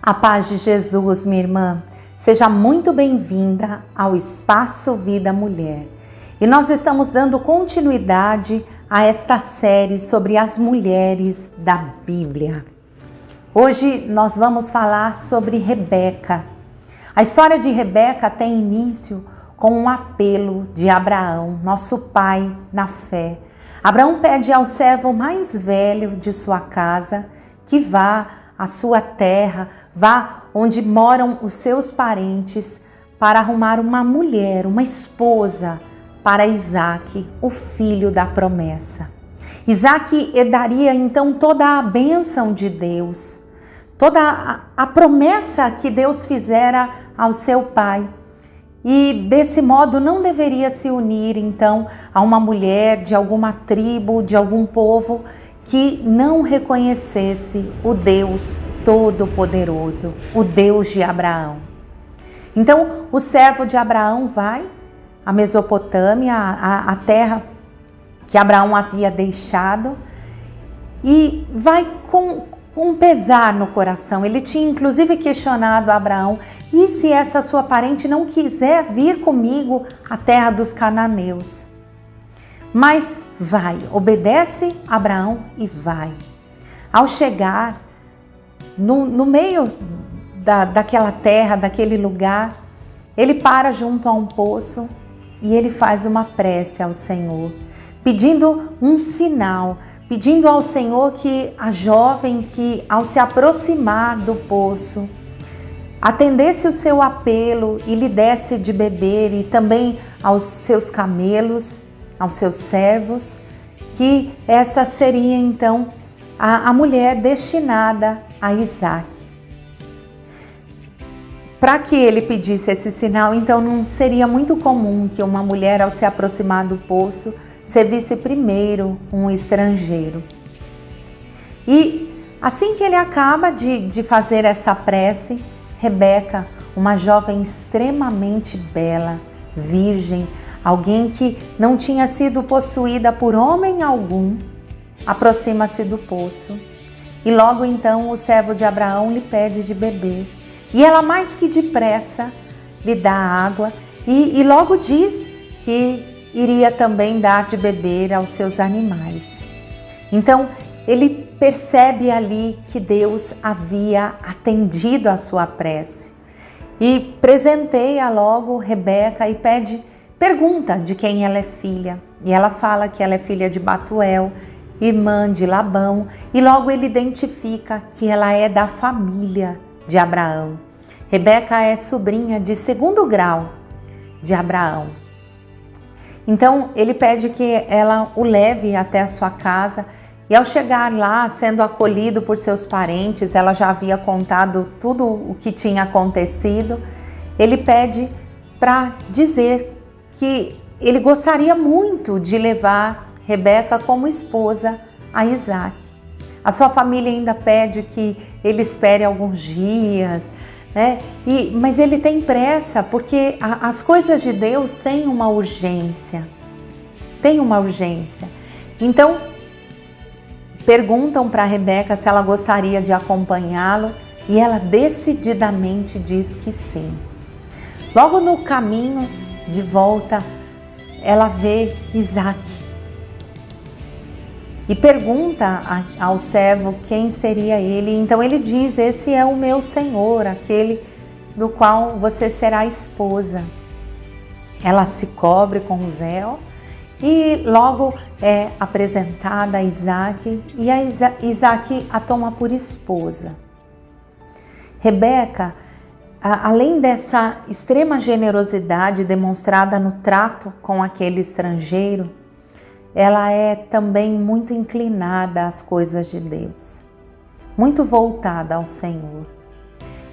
A paz de Jesus, minha irmã. Seja muito bem-vinda ao Espaço Vida Mulher. E nós estamos dando continuidade a esta série sobre as mulheres da Bíblia. Hoje nós vamos falar sobre Rebeca. A história de Rebeca tem início com um apelo de Abraão, nosso pai na fé. Abraão pede ao servo mais velho de sua casa que vá à sua terra, vá onde moram os seus parentes, para arrumar uma mulher, uma esposa para Isaque, o filho da promessa. Isaque herdaria então toda a bênção de Deus, toda a promessa que Deus fizera ao seu pai. E desse modo não deveria se unir então a uma mulher de alguma tribo, de algum povo que não reconhecesse o Deus Todo-Poderoso, o Deus de Abraão. Então o servo de Abraão vai à Mesopotâmia, a terra que Abraão havia deixado, e vai com um pesar no coração. Ele tinha inclusive questionado a Abraão: e se essa sua parente não quiser vir comigo à terra dos cananeus? Mas vai, obedece Abraão e vai. Ao chegar no meio daquela terra, daquele lugar, ele para junto a um poço e ele faz uma prece ao Senhor, pedindo um sinal, pedindo ao Senhor que a jovem, que ao se aproximar do poço, atendesse o seu apelo e lhe desse de beber, e também aos seus camelos, aos seus servos, que essa seria então a mulher destinada a Isaque. Para que ele pedisse esse sinal, então não seria muito comum que uma mulher, ao se aproximar do poço, servisse primeiro um estrangeiro. E assim que ele acaba de fazer essa prece, Rebeca, uma jovem extremamente bela, virgem, alguém que não tinha sido possuída por homem algum, aproxima-se do poço. E logo então o servo de Abraão lhe pede de beber. E ela mais que depressa lhe dá água e logo diz que iria também dar de beber aos seus animais. Então ele percebe ali que Deus havia atendido a sua prece. E presenteia logo Rebeca e pergunta de quem ela é filha. E ela fala que ela é filha de Batuel, irmã de Labão. E logo ele identifica que ela é da família de Abraão. Rebeca é sobrinha de segundo grau de Abraão. Então ele pede que ela o leve até a sua casa. E ao chegar lá, sendo acolhido por seus parentes, ela já havia contado tudo o que tinha acontecido. Ele pede para dizer que ele gostaria muito de levar Rebeca como esposa a Isaque. A sua família ainda pede que ele espere alguns dias, né? Mas ele tem pressa, porque as coisas de Deus têm uma urgência. Tem uma urgência. Então, perguntam para Rebeca se ela gostaria de acompanhá-lo e ela decididamente diz que sim. Logo no caminho de volta, ela vê Isaque e pergunta ao servo quem seria ele. Então ele diz: esse é o meu Senhor, aquele do qual você será esposa. Ela se cobre com o véu e logo é apresentada a Isaque, e Isaque a toma por esposa. Rebeca, além dessa extrema generosidade demonstrada no trato com aquele estrangeiro, ela é também muito inclinada às coisas de Deus, muito voltada ao Senhor,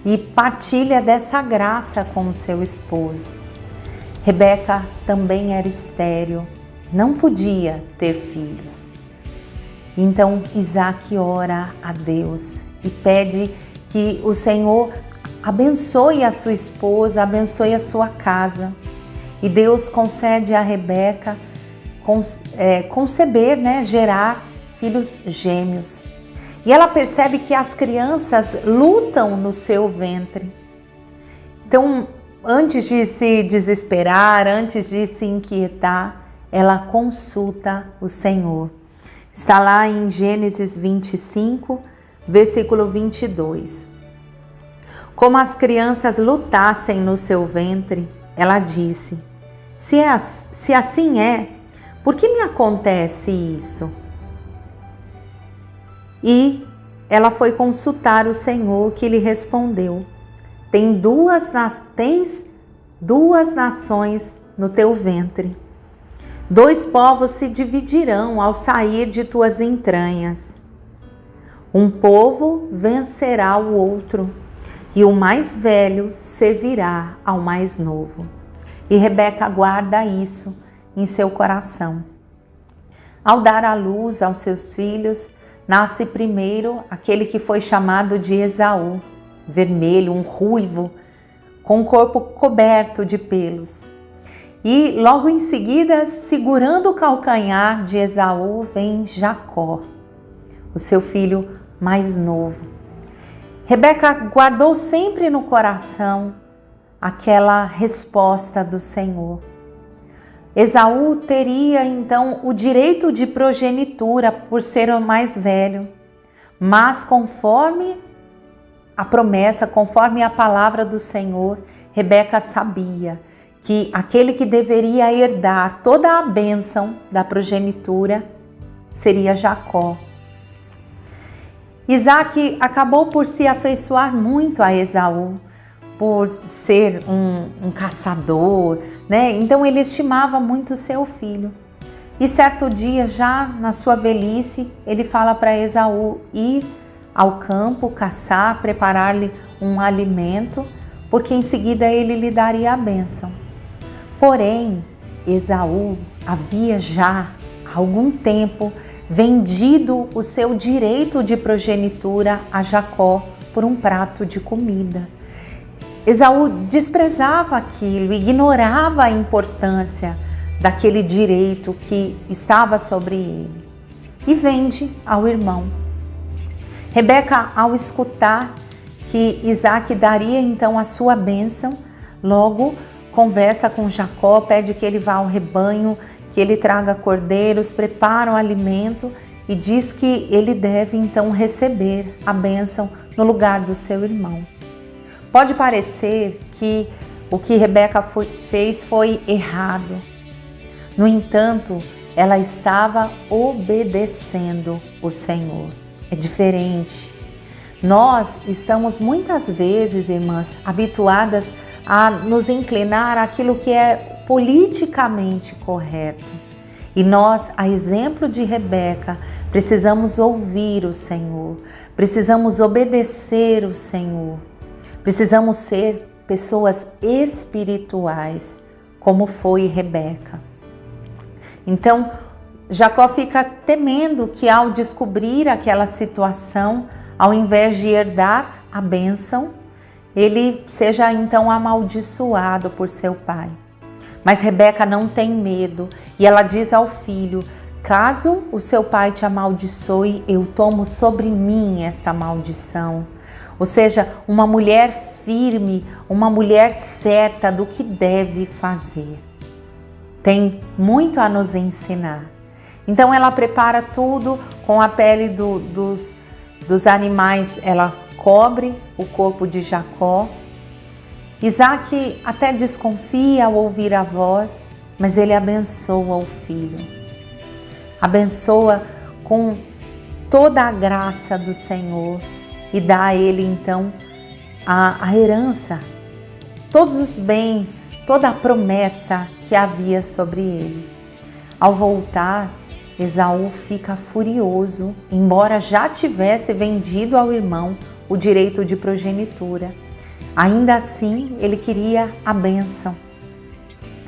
e partilha dessa graça com o seu esposo. Rebeca também era estéril, não podia ter filhos. Então Isaque ora a Deus e pede que o Senhor abençoe a sua esposa, abençoe a sua casa. E Deus concede a Rebeca conceber, gerar filhos gêmeos. E ela percebe que as crianças lutam no seu ventre. Então, antes de se desesperar, antes de se inquietar, ela consulta o Senhor. Está lá em Gênesis 25, versículo 22. Como as crianças lutassem no seu ventre, ela disse: se assim é, por que me acontece isso? E ela foi consultar o Senhor, que lhe respondeu: tens duas nações no teu ventre. 2 povos se dividirão ao sair de tuas entranhas. Um povo vencerá o outro, e o mais velho servirá ao mais novo. E Rebeca guarda isso em seu coração. Ao dar à luz aos seus filhos, nasce primeiro aquele que foi chamado de Esaú, vermelho, um ruivo, com o corpo coberto de pelos. E logo em seguida, segurando o calcanhar de Esaú, vem Jacó, o seu filho mais novo. Rebeca guardou sempre no coração aquela resposta do Senhor. Esaú teria então o direito de progenitura por ser o mais velho, mas conforme a promessa, conforme a palavra do Senhor, Rebeca sabia que aquele que deveria herdar toda a bênção da progenitura seria Jacó. Isaac acabou por se afeiçoar muito a Esaú, por ser um caçador, né? Então ele estimava muito seu filho. E certo dia, já na sua velhice, ele fala para Esaú ir ao campo, caçar, preparar-lhe um alimento, porque em seguida ele lhe daria a bênção. Porém, Esaú havia já há algum tempo vendido o seu direito de progenitura a Jacó por um prato de comida. Esaú desprezava aquilo, ignorava a importância daquele direito que estava sobre ele e vende ao irmão. Rebeca, ao escutar que Isaac daria então a sua bênção, logo conversa com Jacó, pede que ele vá ao rebanho, que ele traga cordeiros, prepara o alimento e diz que ele deve então receber a bênção no lugar do seu irmão. Pode parecer que o que Rebeca fez foi errado. No entanto, ela estava obedecendo o Senhor. É diferente. Nós estamos muitas vezes, irmãs, habituadas a nos inclinar àquilo que é politicamente correto. E nós, a exemplo de Rebeca, precisamos ouvir o Senhor, precisamos obedecer o Senhor, precisamos ser pessoas espirituais, como foi Rebeca. Então, Jacó fica temendo que ao descobrir aquela situação, ao invés de herdar a bênção, ele seja então amaldiçoado por seu pai. Mas Rebeca não tem medo e ela diz ao filho: caso o seu pai te amaldiçoe, eu tomo sobre mim esta maldição. Ou seja, uma mulher firme, uma mulher certa do que deve fazer. Tem muito a nos ensinar. Então ela prepara tudo com a pele dos animais, ela cobre o corpo de Jacó. Isaac até desconfia ao ouvir a voz, mas ele abençoa o filho. Abençoa com toda a graça do Senhor e dá a ele então a herança, todos os bens, toda a promessa que havia sobre ele. Ao voltar, Esaú fica furioso, embora já tivesse vendido ao irmão o direito de progenitura. Ainda assim, ele queria a bênção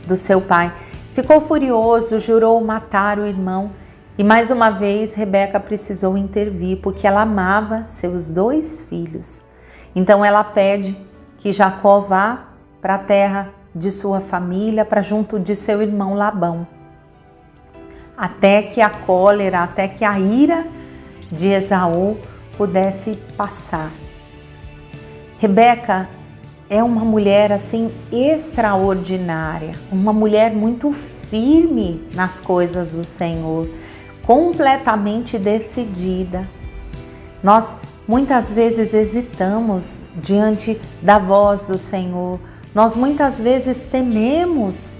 do seu pai. Ficou furioso, jurou matar o irmão e mais uma vez Rebeca precisou intervir porque ela amava seus 2 filhos. Então ela pede que Jacó vá para a terra de sua família, para junto de seu irmão Labão. Até que a cólera, até que a ira de Esaú pudesse passar. Rebeca é uma mulher assim extraordinária, uma mulher muito firme nas coisas do Senhor, completamente decidida. Nós muitas vezes hesitamos diante da voz do Senhor, nós muitas vezes tememos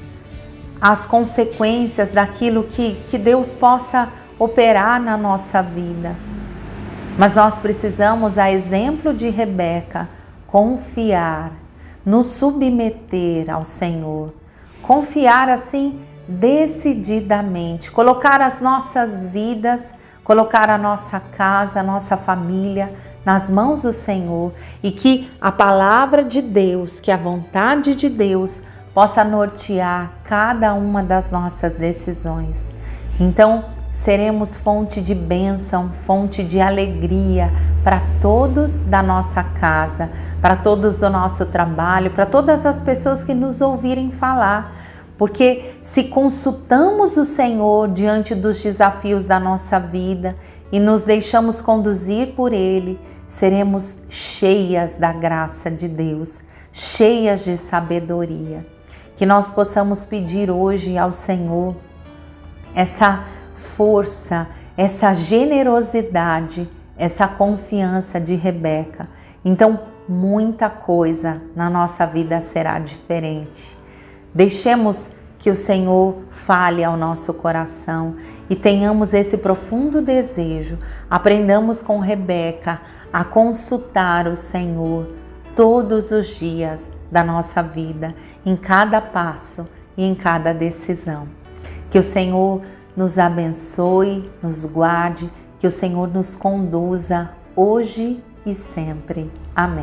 as consequências daquilo que Deus possa operar na nossa vida. Mas nós precisamos, a exemplo de Rebeca, confiar, nos submeter ao Senhor, confiar assim decididamente, colocar as nossas vidas, colocar a nossa casa, a nossa família nas mãos do Senhor e que a palavra de Deus, que a vontade de Deus possa nortear cada uma das nossas decisões. Então, seremos fonte de bênção, fonte de alegria para todos da nossa casa, para todos do nosso trabalho, para todas as pessoas que nos ouvirem falar. Porque se consultamos o Senhor diante dos desafios da nossa vida e nos deixamos conduzir por Ele, seremos cheias da graça de Deus, cheias de sabedoria. Que nós possamos pedir hoje ao Senhor essa força, essa generosidade, essa confiança de Rebeca. Então, muita coisa na nossa vida será diferente. Deixemos que o Senhor fale ao nosso coração e tenhamos esse profundo desejo. Aprendamos com Rebeca a consultar o Senhor todos os dias da nossa vida, em cada passo e em cada decisão. Que o Senhor nos abençoe, nos guarde, que o Senhor nos conduza hoje e sempre. Amém.